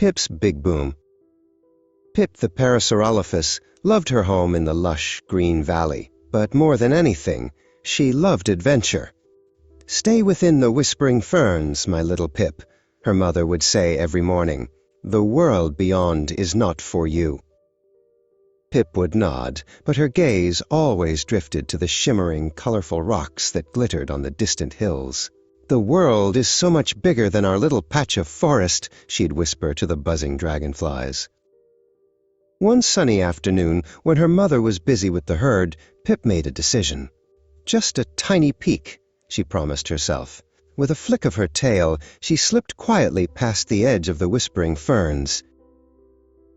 Pip's Big Boom. Pip the Parasaurolophus loved her home in the lush green valley, but more than anything, she loved adventure. "Stay within the whispering ferns, my little Pip," her mother would say every morning. "The world beyond is not for you." Pip would nod, but her gaze always drifted to the shimmering, colorful rocks that glittered on the distant hills. "The world is so much bigger than our little patch of forest," she'd whisper to the buzzing dragonflies. One sunny afternoon, when her mother was busy with the herd, Pip made a decision. "Just a tiny peek," she promised herself. With a flick of her tail, she slipped quietly past the edge of the whispering ferns.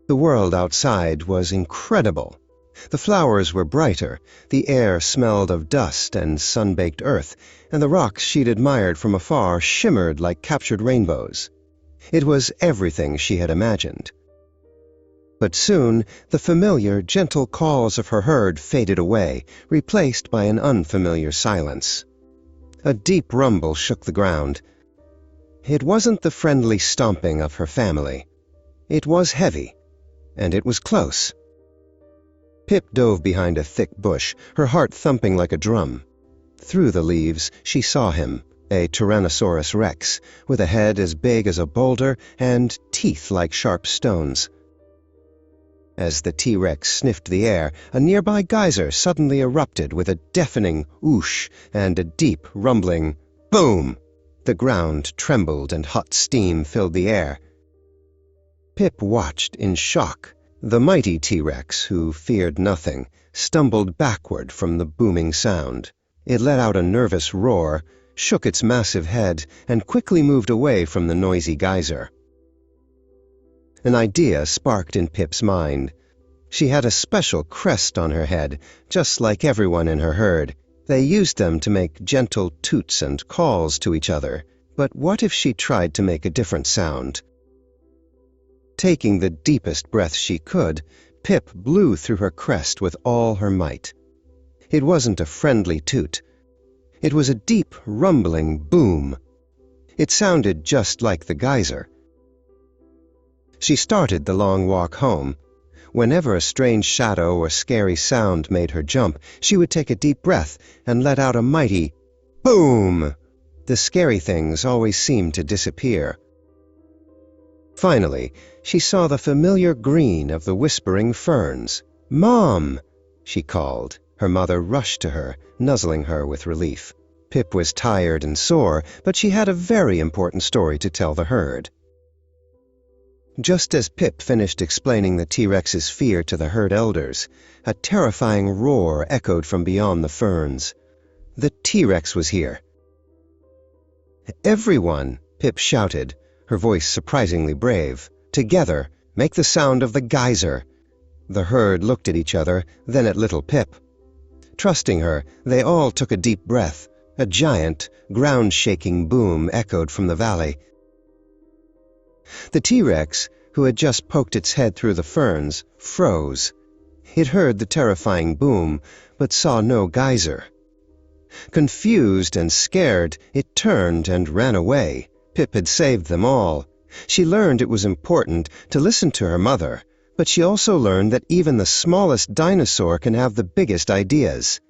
The world outside was incredible. The flowers were brighter, the air smelled of dust and sun-baked earth, and the rocks she'd admired from afar shimmered like captured rainbows. It was everything she had imagined. But soon, the familiar, gentle calls of her herd faded away, replaced by an unfamiliar silence. A deep rumble shook the ground. It wasn't the friendly stomping of her family. It was heavy, and it was close. Pip dove behind a thick bush, her heart thumping like a drum. Through the leaves, she saw him, a Tyrannosaurus rex, with a head as big as a boulder and teeth like sharp stones. As the T-Rex sniffed the air, a nearby geyser suddenly erupted with a deafening whoosh and a deep, rumbling boom. The ground trembled and hot steam filled the air. Pip watched in shock. The mighty T-Rex, who feared nothing, stumbled backward from the booming sound. It let out a nervous roar, shook its massive head, and quickly moved away from the noisy geyser. An idea sparked in Pip's mind. She had a special crest on her head, just like everyone in her herd. They used them to make gentle toots and calls to each other. But what if she tried to make a different sound? Taking the deepest breath she could, Pip blew through her crest with all her might. It wasn't a friendly toot. It was a deep, rumbling boom. It sounded just like the geyser. She started the long walk home. Whenever a strange shadow or scary sound made her jump, she would take a deep breath and let out a mighty boom. The scary things always seemed to disappear. Finally, she saw the familiar green of the whispering ferns. "Mom!" she called. Her mother rushed to her, nuzzling her with relief. Pip was tired and sore, but she had a very important story to tell the herd. Just as Pip finished explaining the T-Rex's fear to the herd elders, a terrifying roar echoed from beyond the ferns. The T-Rex was here. "Everyone!" Pip shouted, her voice surprisingly brave. "Together, make the sound of the geyser." The herd looked at each other, then at little Pip. Trusting her, they all took a deep breath. A giant, ground-shaking boom echoed from the valley. The T-Rex, who had just poked its head through the ferns, froze. It heard the terrifying boom, but saw no geyser. Confused and scared, it turned and ran away. Pip had saved them all. She learned it was important to listen to her mother, but she also learned that even the smallest dinosaur can have the biggest ideas.